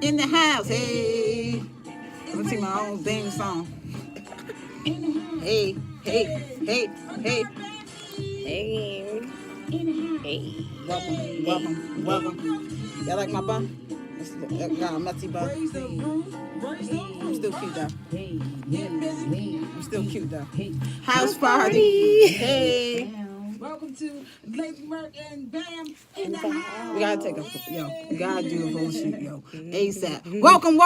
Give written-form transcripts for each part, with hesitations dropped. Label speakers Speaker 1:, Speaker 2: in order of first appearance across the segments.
Speaker 1: in the house. Hey, let me sing my own theme song. Hey, hey, hey, hey.
Speaker 2: Hey. Hey.
Speaker 1: Welcome, welcome, welcome. Y'all like my bun? Got a messy bun. I'm still cute though. I'm still cute though. House party. Hey. Welcome to Lady Merc and Bam in the house. We gotta take we gotta do a photo shoot, yo. ASAP. Welcome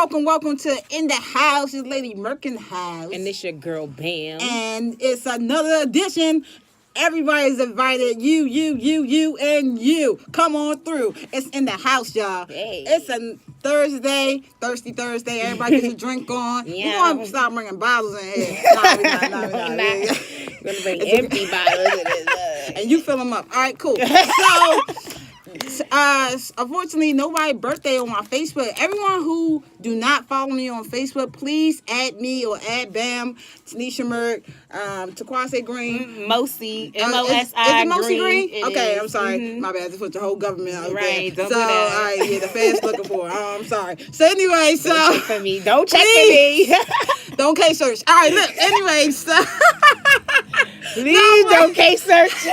Speaker 1: to In the House. It's Lady Merc in the house.
Speaker 2: And this your girl Bam.
Speaker 1: And it's another edition. Everybody's invited. You, and you. Come on through. It's in the house, y'all.
Speaker 2: Hey.
Speaker 1: It's a Thursday, Thirsty Thursday. Everybody gets a drink on.
Speaker 2: Yeah.
Speaker 1: We're going to start bringing bottles in here. Nah, we not.
Speaker 2: We're gonna bring empty bottles in this.
Speaker 1: And you fill them up. All right, cool. So, unfortunately, nobody birthday on my Facebook. Everyone who do not follow me on Facebook, please add me or add Bam, Tanisha Merck, Taquase Green.
Speaker 2: Mosi,
Speaker 1: M-O-S-I
Speaker 2: Is it
Speaker 1: Mosi Green?
Speaker 2: It
Speaker 1: Okay,
Speaker 2: is.
Speaker 1: I'm sorry.
Speaker 2: Mm-hmm.
Speaker 1: My bad. I just put the whole government out
Speaker 2: Right,
Speaker 1: there.
Speaker 2: don't do that.
Speaker 1: All right, yeah, the fans looking for it. I'm sorry. So anyway,
Speaker 2: Don't check for me. Don't check for me.
Speaker 1: Don't case search. All right, look. Anyway, so
Speaker 2: Please don't case search.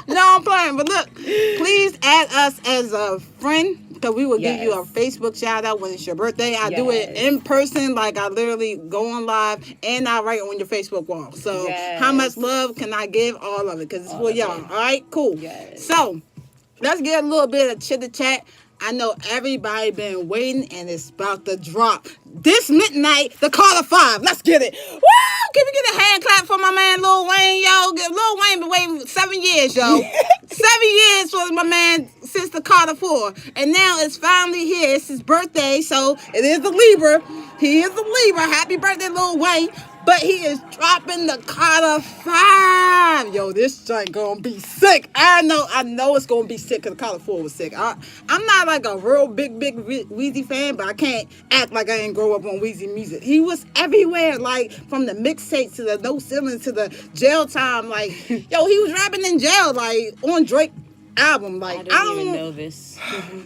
Speaker 1: no, I'm playing. But look, please add us as a friend because we will give you a Facebook shout out when it's your birthday. I do it in person, like I literally go on live and I write on your Facebook wall. So how much love can I give? All of it because it's for y'all. All right, cool.
Speaker 2: Yes.
Speaker 1: So let's get a little bit of chitter chat. I know everybody been waiting and it's about to drop. This midnight, the Carter 5. Let's get it. Woo! Can we get a hand clap for my man Lil Wayne, yo? Lil Wayne been waiting 7 years, yo. 7 years for my man since the Carter 4. And now it's finally here. It's his birthday, so it is the Libra. He is the Libra. Happy birthday, Lil Wayne. But he is dropping the Carter 5. Yo, this joint gonna be sick. I know it's gonna be sick because the Carter 4 was sick. I'm not like a real big Weezy fan, but I can't act like I ain't grow up on Weezy music. He was everywhere, like from the mixtape to the No Ceiling to the Jail Time. Like, yo, he was rapping in jail, like on Drake album. Like,
Speaker 2: I didn't even know this.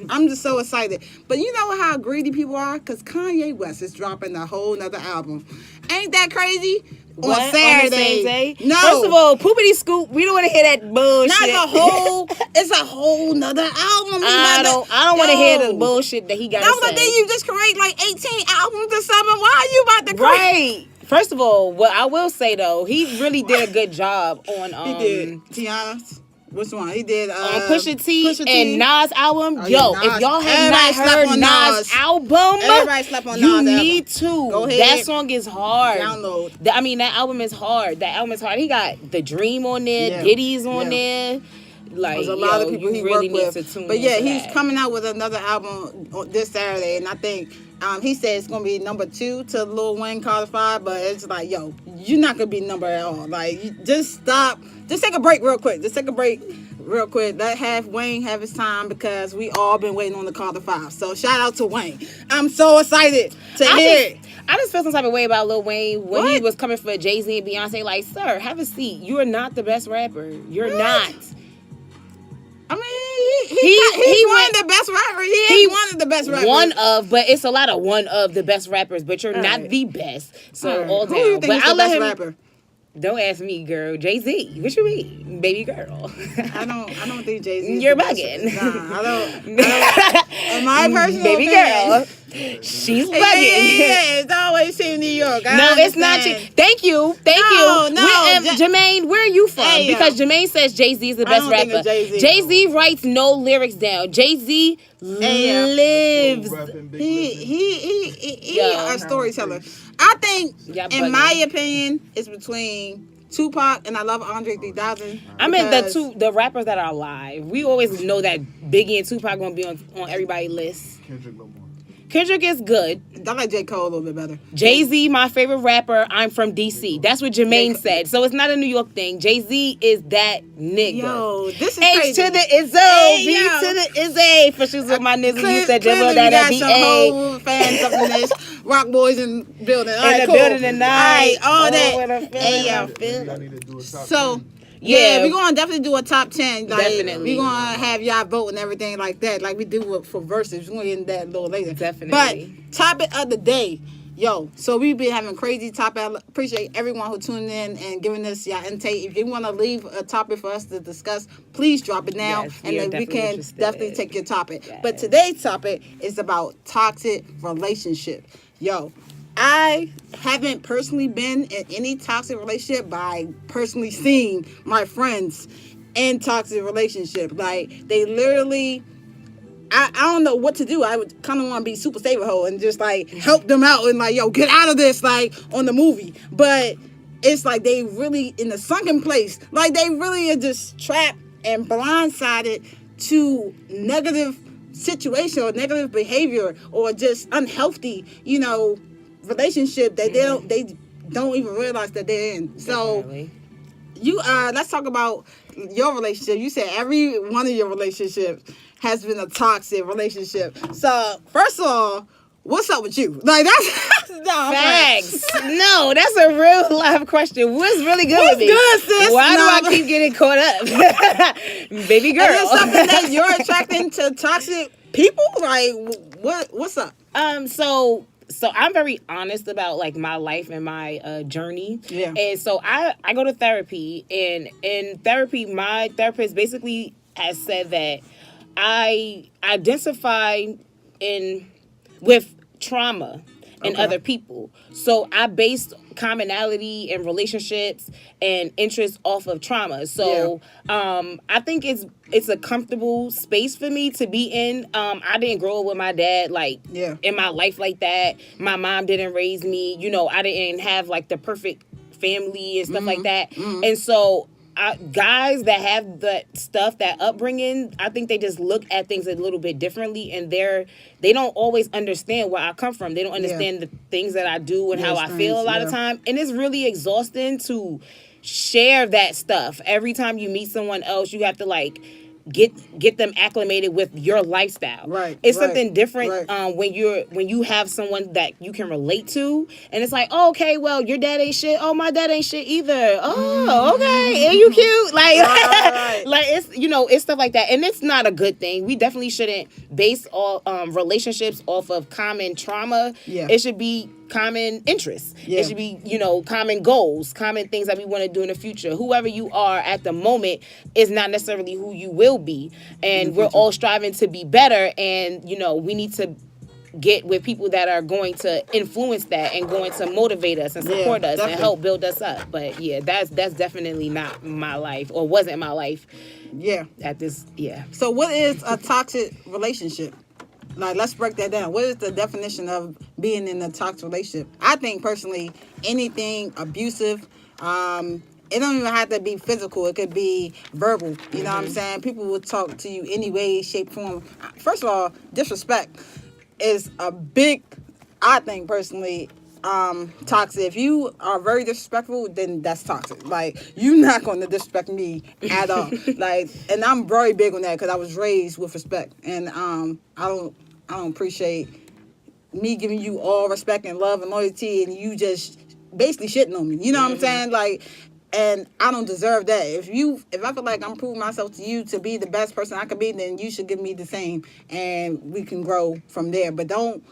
Speaker 1: I'm just so excited. But you know how greedy people are? Because Kanye West is dropping a whole nother album. Ain't that crazy?
Speaker 2: What?
Speaker 1: On Saturday.
Speaker 2: On the same day?
Speaker 1: No.
Speaker 2: First of all, Poopity Scoop, we don't want to hear that bullshit.
Speaker 1: Not the whole, it's a whole nother album.
Speaker 2: I don't want to hear the bullshit that he got to say.
Speaker 1: But then you just create like 18 albums or something. Why are you about to create?
Speaker 2: Right. First of all, what I will say though, he really did a good job on
Speaker 1: He did. Tiana's. Which one? He did
Speaker 2: on Pusha T and Nas album.
Speaker 1: Oh,
Speaker 2: Yo,
Speaker 1: yeah, Nas.
Speaker 2: if y'all have
Speaker 1: Everybody
Speaker 2: not
Speaker 1: slept
Speaker 2: heard
Speaker 1: on
Speaker 2: Nas album,
Speaker 1: everybody slept on
Speaker 2: you
Speaker 1: Nas
Speaker 2: need
Speaker 1: album.
Speaker 2: to.
Speaker 1: Go ahead.
Speaker 2: That song is hard.
Speaker 1: Download.
Speaker 2: That album is hard. He got The Dream on there, Diddy's on there. Like,
Speaker 1: there's a lot of people he
Speaker 2: really
Speaker 1: worked
Speaker 2: with.
Speaker 1: But yeah, he's coming out with another album this Saturday, and I think he said it's gonna be number 2 to Lil Wayne Carter 5. But it's like, yo, you're not gonna be number at all. Like, you just stop. Just take a break real quick. Let Wayne have his time because we all been waiting on the Carter 5. So shout out to Wayne. I'm so excited to hear it.
Speaker 2: I just feel some type of way about Lil Wayne when he was coming for Jay-Z and Beyonce. Like, sir, have a seat. You are not the best rapper. You're not.
Speaker 1: I mean, he's one of the best rappers. He one of the best rappers.
Speaker 2: But it's a lot of one of the best rappers, but you're not the best. So all down.
Speaker 1: Who do you think
Speaker 2: but
Speaker 1: is
Speaker 2: I'll
Speaker 1: the
Speaker 2: let
Speaker 1: best
Speaker 2: him.
Speaker 1: Rapper?
Speaker 2: Don't ask me, girl. Jay-Z. What you mean? Baby girl.
Speaker 1: I don't think Jay-Z.
Speaker 2: You're bugging.
Speaker 1: Nah, I don't. In my personal
Speaker 2: baby
Speaker 1: opinion,
Speaker 2: girl. She's bugging.
Speaker 1: Yeah, it's always in New York.
Speaker 2: It's not. Thank you. Jermaine, where are you from?
Speaker 1: Hey,
Speaker 2: because Jermaine says Jay-Z is the best rapper. Jay-Z writes no lyrics down. Jay-Z lives.
Speaker 1: He a storyteller. I think, in my opinion, it's between Tupac and I love Andre 3000.
Speaker 2: I mean the rappers that are alive. We always know that Biggie and Tupac gonna be on everybody's list. Kendrick is good.
Speaker 1: I like J. Cole a little bit better.
Speaker 2: Jay-Z, my favorite rapper. I'm from D.C. That's what Jermaine said. So it's not a New York thing. Jay-Z is that nigga.
Speaker 1: Yo, this is
Speaker 2: H
Speaker 1: crazy.
Speaker 2: to the Izzo, B to the Izzy. For shoes with my niggas, you said
Speaker 1: clearly
Speaker 2: that
Speaker 1: got
Speaker 2: B
Speaker 1: some
Speaker 2: A.
Speaker 1: whole fans up in this. Rock Boys in building. All right,
Speaker 2: In the
Speaker 1: cool.
Speaker 2: building tonight.
Speaker 1: All right, all
Speaker 2: Oh, what a
Speaker 1: that.
Speaker 2: feeling.
Speaker 1: Hey, yo. So.
Speaker 2: Yeah,
Speaker 1: we're gonna definitely do a top 10. Like,
Speaker 2: Definitely.
Speaker 1: we're gonna have y'all vote and everything like that, like we do for verses. We're gonna get into that a little later.
Speaker 2: Definitely.
Speaker 1: But topic of the day. Yo, so we've been having crazy topic. I appreciate everyone who tuned in and giving us your intake. If you want to leave a topic for us to discuss, please drop it now,
Speaker 2: Yes,
Speaker 1: and
Speaker 2: we are
Speaker 1: then we
Speaker 2: definitely
Speaker 1: can
Speaker 2: interested.
Speaker 1: definitely take your topic.
Speaker 2: Yes.
Speaker 1: But today's topic is about toxic relationship. Yo, I haven't personally been in any toxic relationship, but I personally seen my friends in toxic relationship. Like, they literally, I don't know what to do. I would kind of want to be super saver hoe and just like help them out and like, yo, get out of this, like on the movie. But it's like they really in the sunken place. Like, they really are just trapped and blindsided to negative situation or negative behavior or just unhealthy, relationship that they don't even realize that they're in. So
Speaker 2: Definitely.
Speaker 1: let's talk about your relationship. You said every one of your relationships has been a toxic relationship. So first of all, what's up with you? Like, that's no, I'm playing.
Speaker 2: Facts. No, that's a real live question. What's really good
Speaker 1: What's
Speaker 2: with me?
Speaker 1: good, sis?
Speaker 2: Why
Speaker 1: No,
Speaker 2: do I
Speaker 1: but-
Speaker 2: keep getting caught up? Baby girl.
Speaker 1: Is it something that you're attracting to toxic people? Like, what's up?
Speaker 2: So I'm very honest about like my life and my journey.
Speaker 1: Yeah.
Speaker 2: And so I go to therapy, and in therapy, my therapist basically has said that I identify with trauma in
Speaker 1: Okay.
Speaker 2: other people. So I based commonality in relationships and interests off of trauma. So I think it's a comfortable space for me to be in. I didn't grow up with my dad in my life like that. My mom didn't raise me. I didn't have like the perfect family and stuff like that. And so guys that have that stuff, that upbringing, I think they just look at things a little bit differently, and they don't always understand where I come from. They don't understand the things that I do and how I feel a lot of time. And it's really exhausting to share that stuff. Every time you meet someone else, you have to like get them acclimated with your lifestyle.
Speaker 1: Right.
Speaker 2: It's something different
Speaker 1: Right.
Speaker 2: when you have someone that you can relate to, and it's like, oh, okay, well, your dad ain't shit. Oh, my dad ain't shit either. Oh, okay, and you cute. Like,
Speaker 1: Right.
Speaker 2: like it's it's stuff like that, and it's not a good thing. We definitely shouldn't base all relationships off of common trauma.
Speaker 1: Yeah.
Speaker 2: It should be common interests.
Speaker 1: Yeah.
Speaker 2: It should be, common goals, common things that we want to do in the future. Whoever you are at the moment is not necessarily who you will be. And we're all striving to be better. And, we need to get with people that are going to influence that and going to motivate us and support us
Speaker 1: definitely.
Speaker 2: and help build us up. But yeah, that's definitely not my life, or wasn't my life
Speaker 1: Yeah.
Speaker 2: at this. Yeah.
Speaker 1: So what is a toxic relationship? Like, let's break that down. What is the definition of being in a toxic relationship? I think personally, anything abusive, it don't even have to be physical. It could be verbal. You know what I'm saying? People will talk to you any way, shape, form. First of all, disrespect is a big, I think personally, toxic. If you are very disrespectful, then that's toxic. Like, you're not going to disrespect me at all. Like, and I'm very big on that because I was raised with respect, and I don't appreciate me giving you all respect and love and loyalty, and you just basically shitting on me. You know what I'm saying? Like, and I don't deserve that. If I feel like I'm proving myself to you to be the best person I could be, then you should give me the same, and we can grow from there. But don't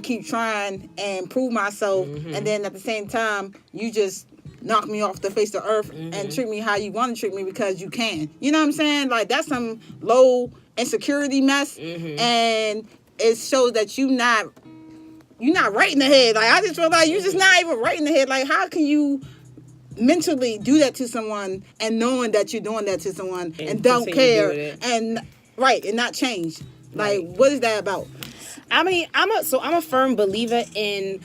Speaker 1: keep trying and prove myself, and then at the same time, you just knock me off the face of earth and treat me how you want to treat me because you can. You know what I'm saying? Like, that's some low insecurity mess, and it shows that you're not right in the head. Like, I just feel like you're just not even right in the head. Like, how can you mentally do that to someone and knowing that you're doing that to someone and don't
Speaker 2: continue
Speaker 1: care
Speaker 2: doing it.
Speaker 1: and not change? Like,
Speaker 2: Right.
Speaker 1: what is that about?
Speaker 2: I mean, I'm a firm believer in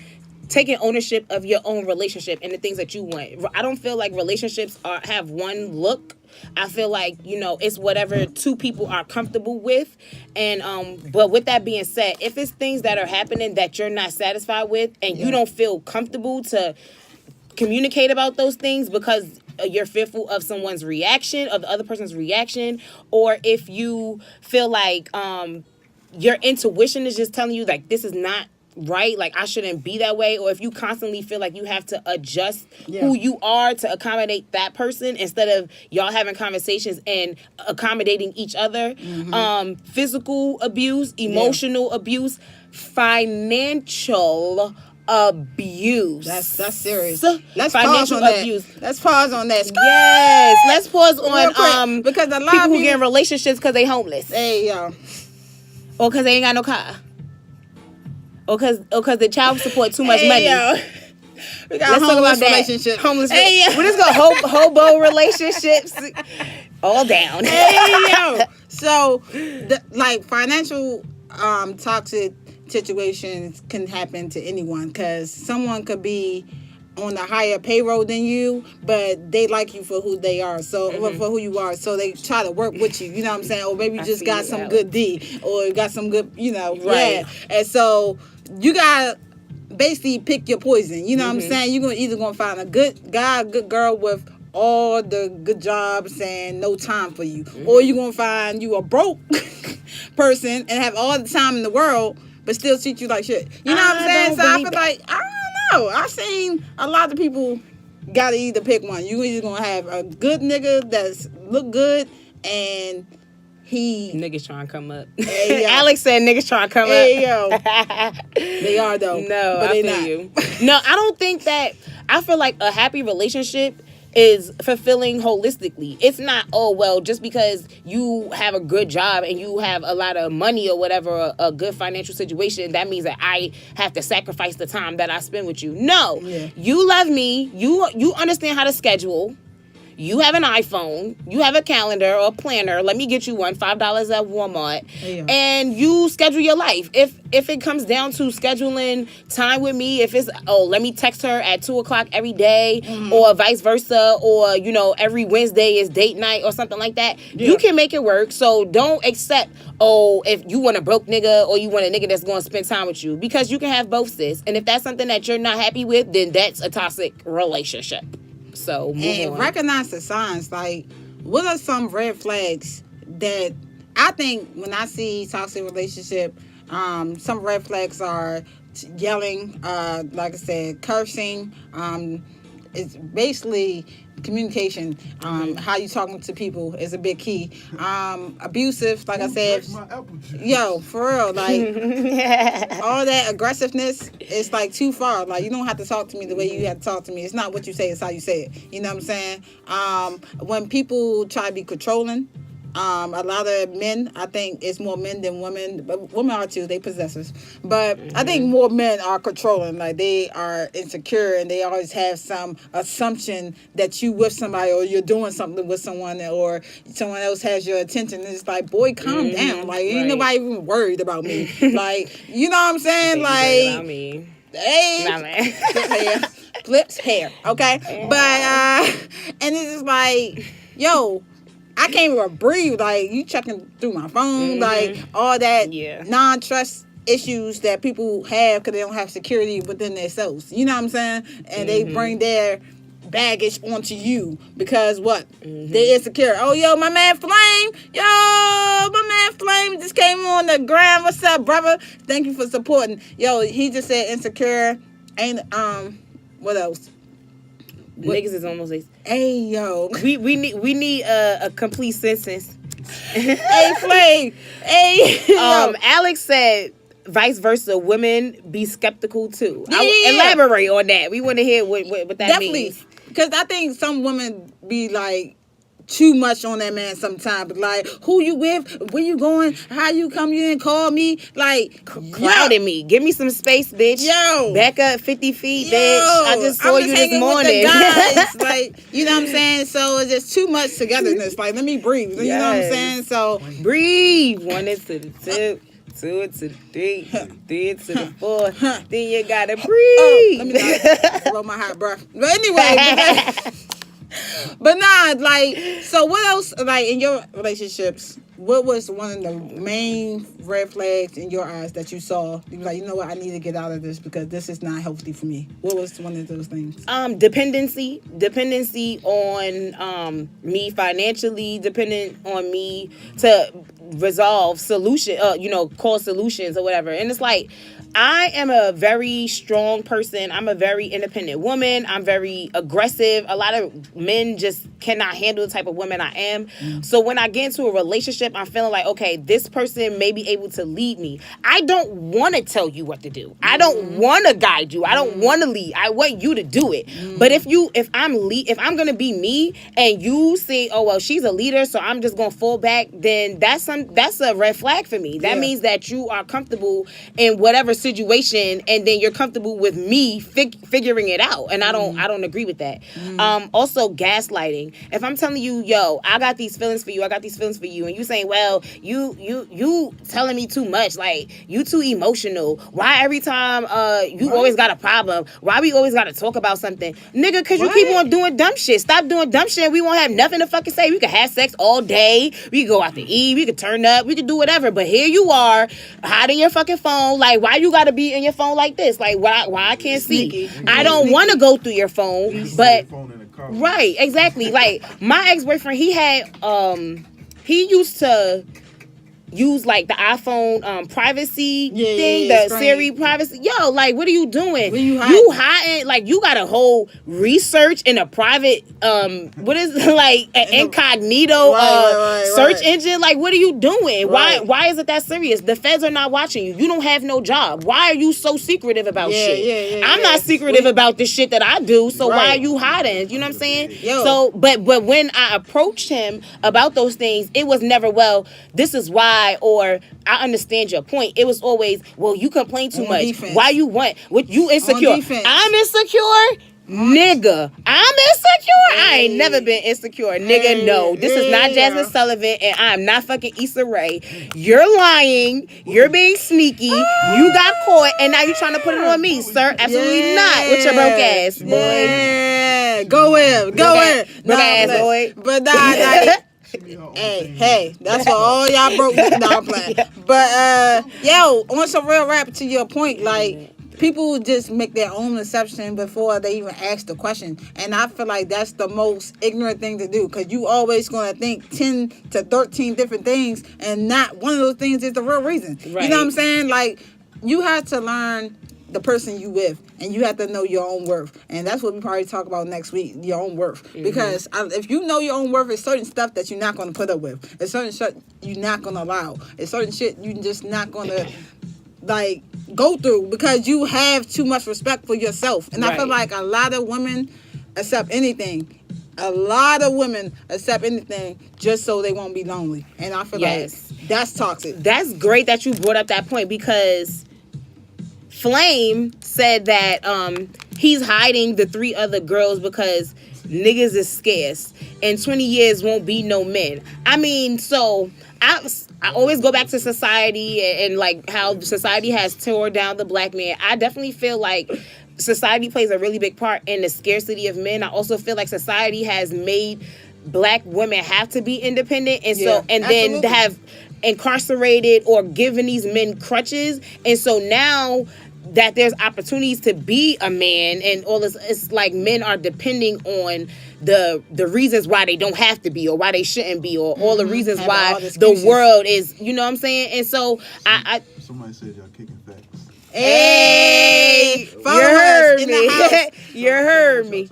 Speaker 2: taking ownership of your own relationship and the things that you want. I don't feel like relationships have one look. I feel like, it's whatever two people are comfortable with. And but with that being said, if it's things that are happening that you're not satisfied with and you don't feel comfortable to communicate about those things because you're fearful of someone's reaction, of the other person's reaction, or if you feel like your intuition is just telling you like this is not right, like I shouldn't be that way, or if you constantly feel like you have to adjust
Speaker 1: Yeah.
Speaker 2: who you are to accommodate that person instead of y'all having conversations and accommodating each other. Physical abuse, emotional abuse, financial abuse.
Speaker 1: That's serious. Let's pause
Speaker 2: Financial
Speaker 1: on that.
Speaker 2: abuse.
Speaker 1: Let's pause on that.
Speaker 2: Yes, let's pause
Speaker 1: Real quick,
Speaker 2: on
Speaker 1: because a lot
Speaker 2: people
Speaker 1: of
Speaker 2: who
Speaker 1: people
Speaker 2: get in relationships because they homeless,
Speaker 1: Hey yo.
Speaker 2: or because they ain't got no car, or because the child support too much
Speaker 1: Hey,
Speaker 2: money.
Speaker 1: yo. We got
Speaker 2: Let's talk
Speaker 1: homeless
Speaker 2: about that.
Speaker 1: relationship.
Speaker 2: Homeless.
Speaker 1: Hey, yo.
Speaker 2: We're just gonna hobo relationships all down.
Speaker 1: Hey yo. So like financial toxic situations can happen to anyone, because someone could be on a higher payroll than you, but they like you for who they are, so for who you are, so they try to work with you, you know what I'm saying, or maybe you just got some good D, or got some good,
Speaker 2: Right.
Speaker 1: yeah, and so you gotta basically pick your poison, you know what I'm saying. You're either gonna find a good guy, a good girl with all the good jobs and no time for you, or you're gonna find you a broke person and have all the time in the world but still treat you like shit, you know what I'm saying. So I feel like, I don't know, I've seen a lot of people gotta either pick one. You either gonna have a good nigga that's look good and he
Speaker 2: Niggas trying to come up.
Speaker 1: Hey, yo.
Speaker 2: Alex said niggas trying to come
Speaker 1: Hey,
Speaker 2: up.
Speaker 1: they are though.
Speaker 2: No,
Speaker 1: but
Speaker 2: I
Speaker 1: they
Speaker 2: feel
Speaker 1: not.
Speaker 2: you. No, I don't think that. I feel like a happy relationship is fulfilling holistically. It's not, oh, well, just because you have a good job and you have a lot of money or whatever, a good financial situation, that means that I have to sacrifice the time that I spend with you. No.
Speaker 1: Yeah.
Speaker 2: You love me. You understand how to schedule. You have an iPhone, you have a calendar or a planner. Let me get you one, $5 at Walmart,
Speaker 1: Yeah.
Speaker 2: and you schedule your life. If it comes down to scheduling time with me, if it's let me text her at 2:00 every day, or vice versa, or every Wednesday is date night or something like that, you can make it work. So don't accept if you want a broke nigga or you want a nigga that's going to spend time with you, because you can have both, sis. And if that's something that you're not happy with, then that's a toxic relationship. So move on.
Speaker 1: Recognize the signs. Like, what are some red flags that I think when I see toxic relationship, some red flags are yelling, like I said, cursing. It's basically communication. How you talking to people is a big key. Abusive, like I said. Yo, for real, like all that aggressiveness is like too far. Like, you don't have to talk to me the way you have to talk to me. It's not what you say, it's how you say it. You know what I'm saying? When people try to be controlling, a lot of men, I think it's more men than women, but women are too, they possessors. But I think more men are controlling, like they are insecure and they always have some assumption that you with somebody or you're doing something with someone or someone else has your attention. And it's like, boy, calm down. Like, ain't nobody even worried about me. Like, you know what I'm saying?
Speaker 2: About me.
Speaker 1: Hey,
Speaker 2: Nah, man.
Speaker 1: flips hair, okay? But, and it's just like, yo, I can't even breathe. Like, you checking through my phone, like all that non-trust issues that people have because they don't have security within themselves. You know what I'm saying? And they bring their baggage onto you because what? They insecure. Oh, yo, my man Flame. Yo, my man Flame just came on the ground. What's up, brother? Thank you for supporting. Yo, he just said insecure. Ain't what else?
Speaker 2: Niggas is almost like,
Speaker 1: hey, yo.
Speaker 2: we need a complete census.
Speaker 1: Hey, Flame. Hey, yo.
Speaker 2: Alex said vice versa, women be skeptical too.
Speaker 1: Yeah.
Speaker 2: Elaborate on that. We want to hear what that
Speaker 1: Definitely.
Speaker 2: means.
Speaker 1: Because I think some women be like too much on that man sometimes. Like, who you with? Where you going? How you come? You didn't call me? Like,
Speaker 2: Crowding me. Give me some space, bitch.
Speaker 1: Yo.
Speaker 2: Back up 50 feet,
Speaker 1: Yo,
Speaker 2: bitch. I just saw you this
Speaker 1: hanging
Speaker 2: morning.
Speaker 1: With the guys. Like, you know what I'm saying? So it's just too much togetherness. Like, let me breathe. You know what I'm saying? So
Speaker 2: breathe. 1 into the 2. 2 into the 3, 3 into the 4. Then you gotta breathe.
Speaker 1: Let me not blow my hot breath. But anyway, but nah, like, so what else, like, in your relationships, what was one of the main red flags in your eyes that you saw? You were like, you know what, I need to get out of this because this is not healthy for me. What was one of those things?
Speaker 2: Dependency on me financially, dependent on me to resolve solution, cause solutions or whatever. And it's like, I am a very strong person. I'm a very independent woman. I'm very aggressive. A lot of men just cannot handle the type of woman I am. So when I get into a relationship, I'm feeling like, okay, this person may be able to lead me. I don't want to tell you what to do. I don't want to guide you. I don't want to lead. I want you to do it. But if I'm gonna be me and you say, oh well, she's a leader, so I'm just gonna fall back, then that's a red flag for me. That means that you are comfortable in whatever situation, and then you're comfortable with me figuring it out, and I don't agree with that. Also, gaslighting. If I'm telling you, yo, I got these feelings for you, and you saying, well, you telling me too much, like you too emotional. Why every time you always got a problem? Why we always got to talk about something, nigga? Because you keep on doing dumb shit. Stop doing dumb shit. We won't have nothing to fucking say. We could have sex all day. We could go out to eat. We could turn up. We could do whatever. But here you are hiding your fucking phone. Like, why you got to be in your phone like this? Like, why I can't see? I don't want to go through your phone, but right, exactly. Like my ex-boyfriend, he used to use like the iPhone privacy thing, the Siri privacy. Yo, like, what are you doing? You hiding? Like, you got a whole research in a private what is like an incognito search engine? Like, what are you doing? Why is it that serious? The feds are not watching you. You don't have no job. Why are you so secretive about shit? I'm not secretive about the shit that I do. So why are you hiding? You know what I'm saying? So, but when I approached him about those things, it was never, well, this is why. Or I understand your point. It was always, well, you complain too much. Defense. Why you want? What you insecure? I'm insecure. Nigga, I'm insecure. I ain't never been insecure. Nigga, no. This is not Jasmine Sullivan, and I'm not fucking Issa Rae. You're lying. You're being sneaky. You got caught, and now you're trying to put it on me, sir. Absolutely not. With your broke ass, boy.
Speaker 1: Yeah, go in.
Speaker 2: Broke ass, boy.
Speaker 1: But nah. Hey, that's for all y'all broke. No, I'm playing. But on some real rap, to your point, like, people just make their own assumption before they even ask the question. And I feel like that's the most ignorant thing to do, because you always going to think 10 to 13 different things, and not one of those things is the real reason. Right. You know what I'm saying? Like, you have to learn the person you with, and you have to know your own worth. And that's what we probably talk about next week, your own worth. Mm-hmm. Because if you know your own worth, it's certain stuff that you're not going to put up with. It's certain shit you're not going to allow. It's certain shit you're just not going to, like, go through, because you have too much respect for yourself. And I feel like a lot of women accept anything. A lot of women accept anything just so they won't be lonely. And I feel like that's toxic.
Speaker 2: That's great that you brought up that point, because Flame said that he's hiding the 3 other girls because niggas is scarce. In 20 years won't be no men. I mean, so I always go back to society and like how society has torn down the black man. I definitely feel like society plays a really big part in the scarcity of men. I also feel like society has made black women have to be independent, and then have incarcerated or given these men crutches. And so now that there's opportunities to be a man and all this, it's like men are depending on the reasons why they don't have to be, or why they shouldn't be, or all the reasons why the world is, you know what I'm saying? And so I
Speaker 3: somebody said y'all kicking facts.
Speaker 2: Hey, you heard me. You heard me.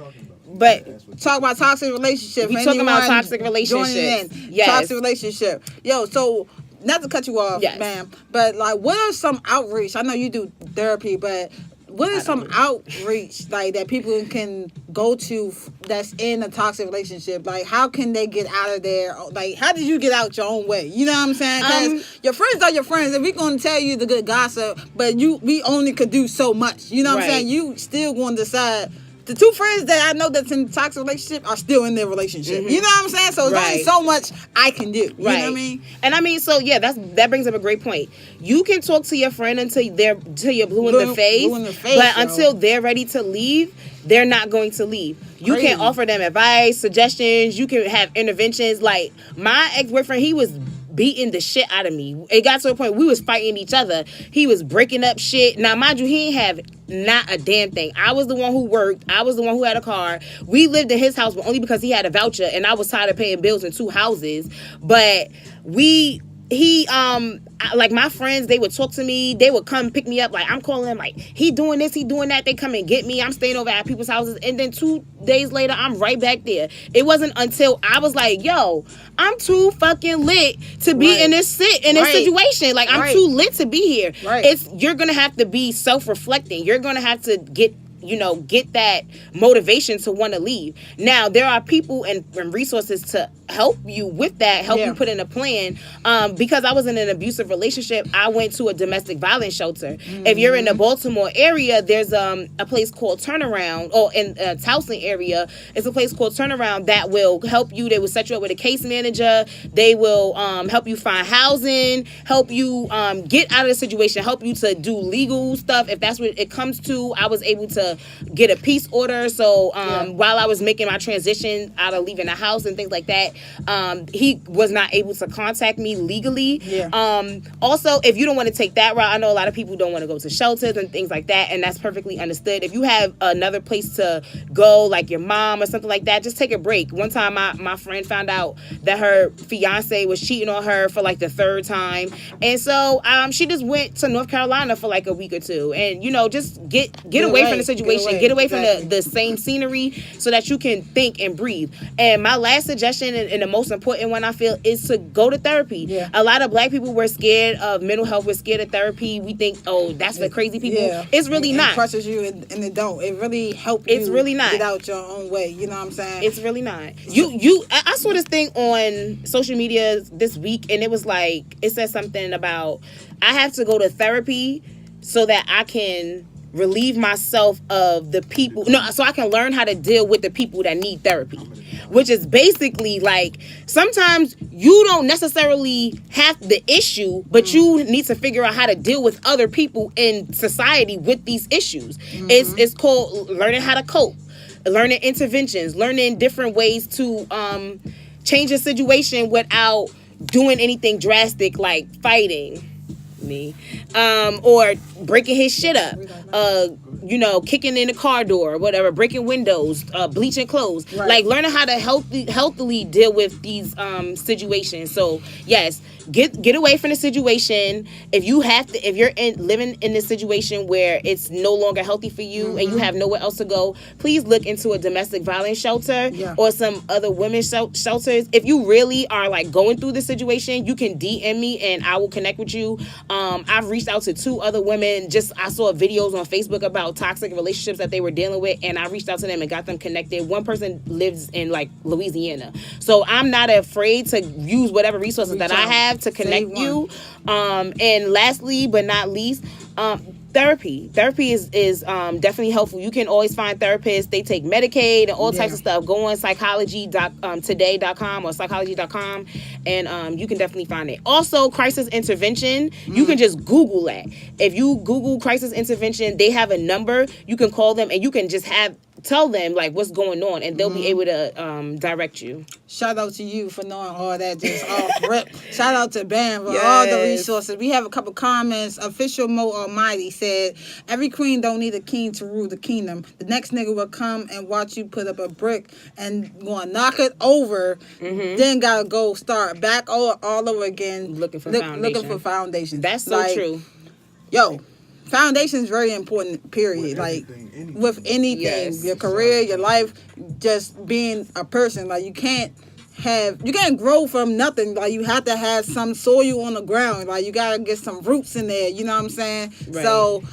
Speaker 2: But
Speaker 1: talk about toxic relationships.
Speaker 2: We talking about toxic relationships.
Speaker 1: Yes. Toxic relationship. Yo, so not to cut you off, ma'am, but like, what are some outreach? I know you do therapy, but what is some outreach like that people can go to that's in a toxic relationship? Like, how can they get out of there? Like, how did you get out your own way? You know what I'm saying? Because your friends are your friends, and we're going to tell you the good gossip, but we only could do so much. You know what I'm saying? You still going to decide. The 2 friends that I know that's in a toxic relationship are still in their relationship. Mm-hmm. You know what I'm saying? So there's only so much I can do. You know what I mean?
Speaker 2: And I mean, so yeah, that brings up a great point. You can talk to your friend until you're blue in the face, but until they're ready to leave, they're not going to leave. You can offer them advice, suggestions. You can have interventions. Like, my ex-boyfriend, he was beating the shit out of me. It got to a point we was fighting each other. He was breaking up shit. Now, mind you, he ain't have not a damn thing. I was the one who worked. I was the one who had a car. We lived in his house, but only because he had a voucher, and I was tired of paying bills in 2 houses. But we he like my friends, they would talk to me, they would come pick me up, like I'm calling them like he doing this, he doing that, they come and get me, I'm staying over at people's houses, and then 2 days later I'm right back there. It wasn't until I was like, yo, I'm too fucking lit to be in this situation, like I'm too lit to be here. You're gonna have to be self-reflecting, you're gonna have to get that motivation to want to leave. Now, there are people and resources to help you with that, help you put in a plan. Because I was in an abusive relationship, I went to a domestic violence shelter. If you're in the Baltimore area, there's a place called Turnaround, or in Towson area, it's a place called Turnaround that will help you. They will set you up with a case manager. They will help you find housing, help you get out of the situation, help you to do legal stuff. If that's what it comes to, I was able to get a peace order. So while I was making my transition out of leaving the house and things like that, he was not able to contact me legally. Also, if you don't want to take that route, I know a lot of people don't want to go to shelters and things like that, and that's perfectly understood. If you have another place to go, like your mom or something like that, just take a break. One time my friend found out that her fiance was cheating on her for like the 3rd time, and so she just went to North Carolina for like a week or 2, and just get away from the situation. Get away from the same scenery so that you can think and breathe. And my last suggestion, and the most important one I feel, is to go to therapy. A lot of black people were scared of mental health. We're scared of therapy. We think, oh, that's for crazy people. It's really not.
Speaker 1: It crushes you and it don't. It really helps
Speaker 2: you really not.
Speaker 1: Get out your own way. You know what I'm saying?
Speaker 2: It's really not. I saw this thing on social media this week, and it was like, it said something about, I have to go to therapy so that I can relieve myself of the people, so I can learn how to deal with the people that need therapy, which is basically like, sometimes you don't necessarily have the issue, but you need to figure out how to deal with other people in society with these issues. It's called learning how to cope, learning interventions, learning different ways to change a situation without doing anything drastic like fighting me, or breaking his shit up, kicking in the car door or whatever, breaking windows, bleaching clothes, like learning how to healthily deal with these situations. So yes, get away from the situation. If you're living in this situation where it's no longer healthy for you and you have nowhere else to go, please look into a domestic violence shelter or some other women's shelters. If you really are like going through this situation, you can DM me and I will connect with you. I've reached out to 2 other women. I saw videos on Facebook about toxic relationships that they were dealing with, and I reached out to them and got them connected. One person lives in like Louisiana, so I'm not afraid to use whatever resources that I have to connect you. And lastly but not least, therapy is definitely helpful. You can always find therapists. They take Medicaid and all types of stuff. Go on psychology.today.com or psychology.com, and you can definitely find it. Also, crisis intervention, you can just Google that. If you Google crisis intervention, they have a number. You can call them and you can just tell them like what's going on, and they'll be able to direct you.
Speaker 1: Shout out to you for knowing all that just off rip. Shout out to Bam for all the resources. We have a couple comments. Official Mo Almighty said, every queen don't need a king to rule the kingdom. The next nigga will come and watch you put up a brick and gonna knock it over, then gotta go start back all over again looking for foundation.
Speaker 2: That's so true.
Speaker 1: Yo, foundation is very important, period. With anything, your career, your life, just being a person. Like, you can't grow from nothing. Like, you have to have some soil on the ground. Like, you gotta get some roots in there. You know what I'm saying? Right. So,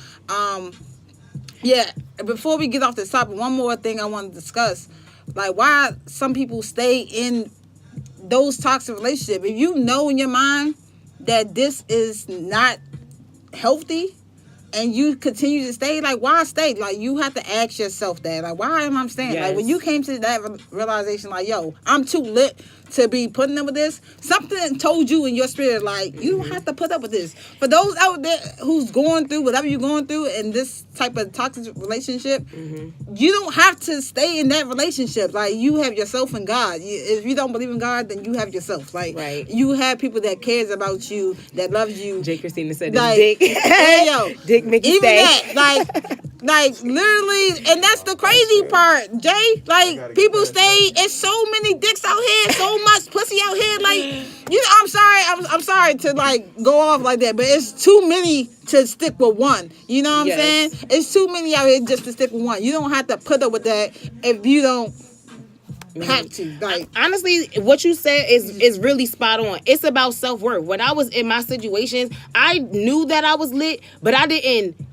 Speaker 1: before we get off this topic, one more thing I want to discuss. Like, why some people stay in those toxic relationships. If you know in your mind that this is not healthy, and you continue to stay, like, why stay? Like, you have to ask yourself that. Like, why am I staying? Yes. Like, when you came to that realization, like, yo, I'm too lit to be putting up with this, something told you in your spirit, like, you don't have to put up with this. For those out there who's going through whatever you're going through in this type of toxic relationship, you don't have to stay in that relationship. Like, you have yourself and God. If you don't believe in God, then you have yourself. Like, you have people that cares about you, that loves you.
Speaker 2: J. Christina said, like, dick.
Speaker 1: Hey, yo.
Speaker 2: Dick make you
Speaker 1: even
Speaker 2: stay.
Speaker 1: That, like, Like literally, and that's the crazy part, Jay. Like people stay. It's so many dicks out here, so much pussy out here. Like I'm sorry, I'm sorry to like go off like that, but it's too many to stick with one. You know what I'm saying? It's too many out here just to stick with one. You don't have to put up with that if you don't have to. Like
Speaker 2: honestly, what you said is really spot on. It's about self-worth. When I was in my situations, I knew that I was lit, but I didn't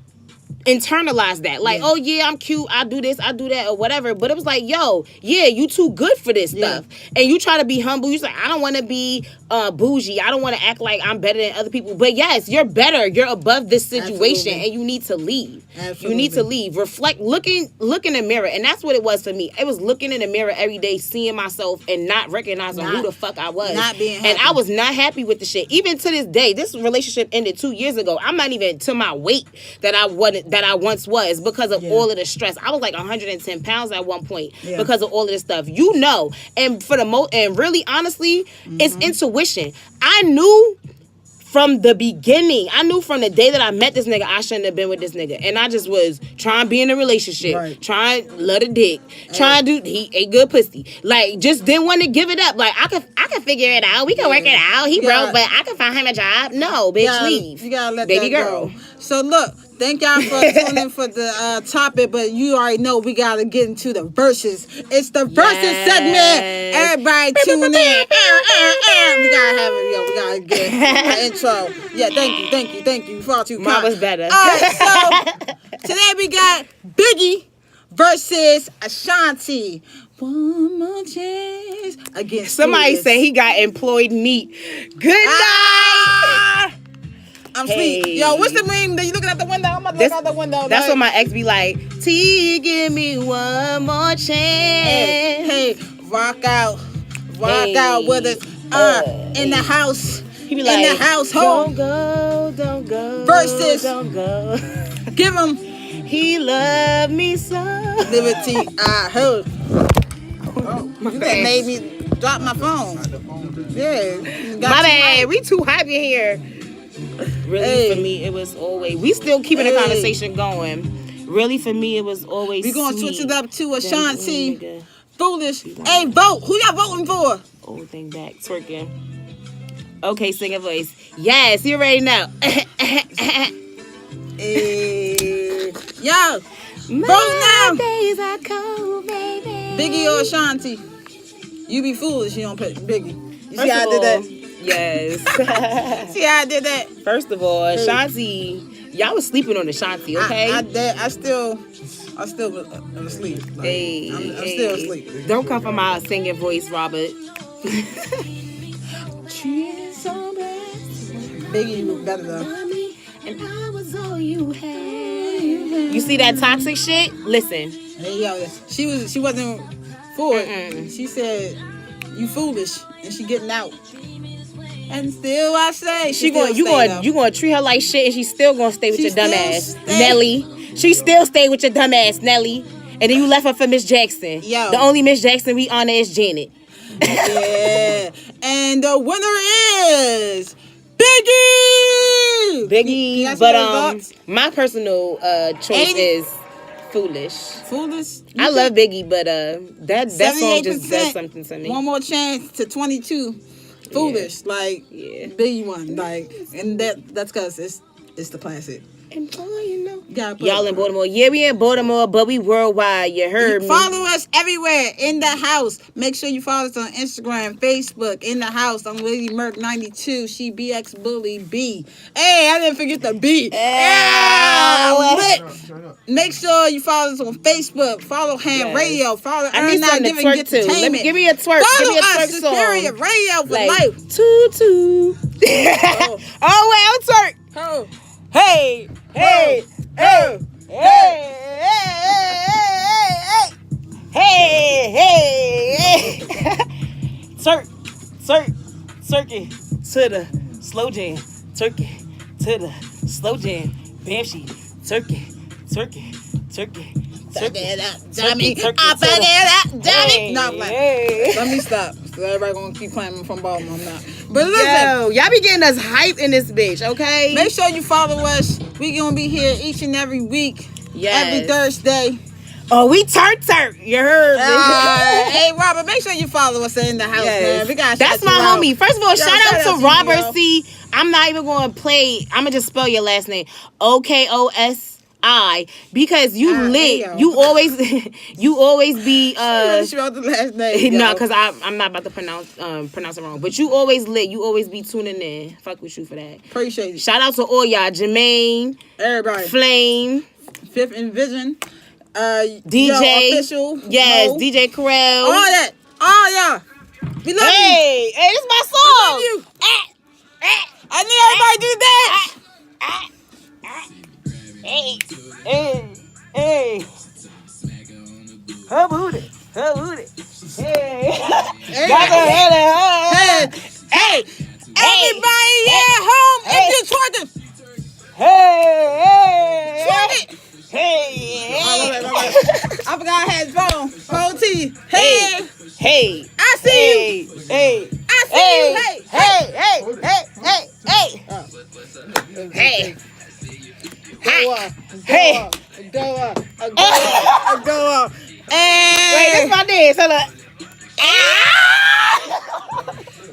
Speaker 2: internalize that. Like, oh yeah, I'm cute, I do this, I do that, or whatever. But it was like, yo, yeah, you too good for this stuff. And you try to be humble. You say, I don't want to be bougie. I don't want to act like I'm better than other people. But yes, you're better. You're above this situation. Absolutely. And you need to leave. Absolutely. You need to leave. Reflect, look in the mirror. And that's what it was for me. It was looking in the mirror every day, seeing myself and not recognizing who the fuck I was.
Speaker 1: Not being happy.
Speaker 2: And I was not happy with the shit. Even to this day, this relationship ended 2 years ago. I'm not even to my weight that I once was because of all of the stress. I was like 110 pounds at one point because of all of this stuff. You know, and for the and really honestly, it's intuition. I knew from the beginning. I knew from the day that I met this nigga, I shouldn't have been with this nigga. And I just was trying to be in a relationship, trying to love a dick, trying to do he a good pussy. Like, just didn't want to give it up. Like, I could figure it out. We can work it out. He broke, but I can find him a job. No, bitch, leave.
Speaker 1: You gotta let
Speaker 2: baby
Speaker 1: that
Speaker 2: girl.
Speaker 1: Go. So look, thank y'all for tuning in for the topic, but you already know we gotta get into the verses. It's the verses segment. Everybody tune in. We gotta have it. We gotta get an intro. Yeah, thank you. Far too
Speaker 2: Mine was better.
Speaker 1: All right, so today we got Biggie versus Ashanti. One more chance against
Speaker 2: somebody said he got employed meat. Good night.
Speaker 1: I'm asleep. Yo, what's the meme that you looking out the window? I'm about to look out the window.
Speaker 2: That's what my ex be like. T, give me one more chance.
Speaker 1: Hey, rock out with us. In the house.
Speaker 2: He be like,
Speaker 1: in the household.
Speaker 2: Don't go.
Speaker 1: Versus.
Speaker 2: Don't go.
Speaker 1: Give him.
Speaker 2: He loved me so.
Speaker 1: Liberty, I heard. You that made me drop my phone. Yeah.
Speaker 2: My bad. We too happy here. Really, for me, it was always... We still keeping the conversation going. Really, for me, it was always
Speaker 1: we gonna switch it up to Ashanti. Foolish. Hey, vote. Who y'all voting for?
Speaker 2: Old thing back. Twerking. Okay, singing voice. Yes, you already know.
Speaker 1: Yo, vote now.
Speaker 2: Days are cold, baby.
Speaker 1: Biggie or Ashanti? You be foolish, you don't pick Biggie. You see how I did that?
Speaker 2: Yes.
Speaker 1: See how I did that?
Speaker 2: First of all, Ashanti, y'all was sleeping on Ashanti, okay?
Speaker 1: I still am asleep. Like, I'm still asleep.
Speaker 2: Don't come from my singing voice, Robert.
Speaker 1: Biggie look better though.
Speaker 2: And I was all you had. You see that toxic shit? Listen.
Speaker 1: Hey yo, she wasn't for it. She said, "You foolish," and she getting out. And still, I say you gonna treat her like shit, and she's still gonna stay with your dumb ass, Nelly. She still stay with your dumb ass, Nelly. And then you left her for Miss Jackson. Yo, the only Miss Jackson we honor is Janet. Yeah, and the winner is Biggie.
Speaker 2: But my personal choice is Foolish. I love Biggie, but that song just does something to me.
Speaker 1: One more chance to 22. Foolish, Biggie one, and that's because it's the classic.
Speaker 2: And boy, you know, y'all in Baltimore. Yeah, we in Baltimore, but we worldwide. You heard me.
Speaker 1: Follow us everywhere in the house. Make sure you follow us on Instagram, Facebook. In the house, I'm Lady Merc 92. She BX Bully B. Hey, I didn't forget the B. Make sure you follow us on Facebook. Follow Ham Radio. Follow Earn Not Giving Entertainment.
Speaker 2: Give me a twerk.
Speaker 1: Follow
Speaker 2: give me a twerk
Speaker 1: us, Superior Radio for life.
Speaker 2: Toot. Oh, wait, I'm twerk.
Speaker 1: Oh.
Speaker 2: Hey. Turkey to the slow jam. Turkey to the slow jam. Bamshi. Turkey.
Speaker 1: Let me stop. So everybody gonna keep playing from Baltimore. I'm not. But listen,
Speaker 2: y'all be getting us hype in this bitch, okay?
Speaker 1: Make sure you follow us. We gonna be here each and every week. every Thursday.
Speaker 2: Oh, we turn. You heard me.
Speaker 1: Hey, Robert, make sure you follow us in the house, man. We got
Speaker 2: That's my homie. First of all, shout out to Robert
Speaker 1: you,
Speaker 2: C. I'm not even going to play. I'm going to just spell your last name. OKOSI. Because you lit.
Speaker 1: Hey,
Speaker 2: you always be
Speaker 1: spell the last name.
Speaker 2: no, because I'm not about to pronounce it wrong. But you always lit. You always be tuning in. Fuck with you for that.
Speaker 1: Appreciate it.
Speaker 2: Shout out to all y'all. Jermaine.
Speaker 1: Everybody.
Speaker 2: Flame.
Speaker 1: Fifth Envision.
Speaker 2: DJ.
Speaker 1: Official.
Speaker 2: Yes,
Speaker 1: Mo.
Speaker 2: DJ Corel.
Speaker 1: All that. All y'all. We love you.
Speaker 2: Hey, this is my song.
Speaker 1: We love you. I need everybody do that.
Speaker 2: Hey. Her booty. Hey.
Speaker 1: Hey. Everybody at home, if you're twerking.
Speaker 2: Hey.
Speaker 1: Twerk it.
Speaker 2: Hey.
Speaker 1: I forgot I had phone. Phone T. Hey. I see you.
Speaker 2: Hey.
Speaker 1: I see you. Hey. Go up. Hey.
Speaker 2: Wait, that's my dance. Hold up.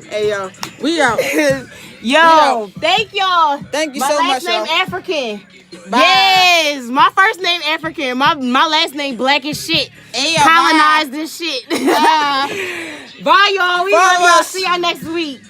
Speaker 1: Hey, yo. We out.
Speaker 2: Yo, thank y'all.
Speaker 1: Thank you
Speaker 2: my
Speaker 1: so
Speaker 2: last
Speaker 1: much,
Speaker 2: name
Speaker 1: y'all.
Speaker 2: African.
Speaker 1: Bye.
Speaker 2: Yes, my first name African. My last name black as shit.
Speaker 1: Hey,
Speaker 2: colonized this shit. Bye, y'all. We love y'all. See y'all next week.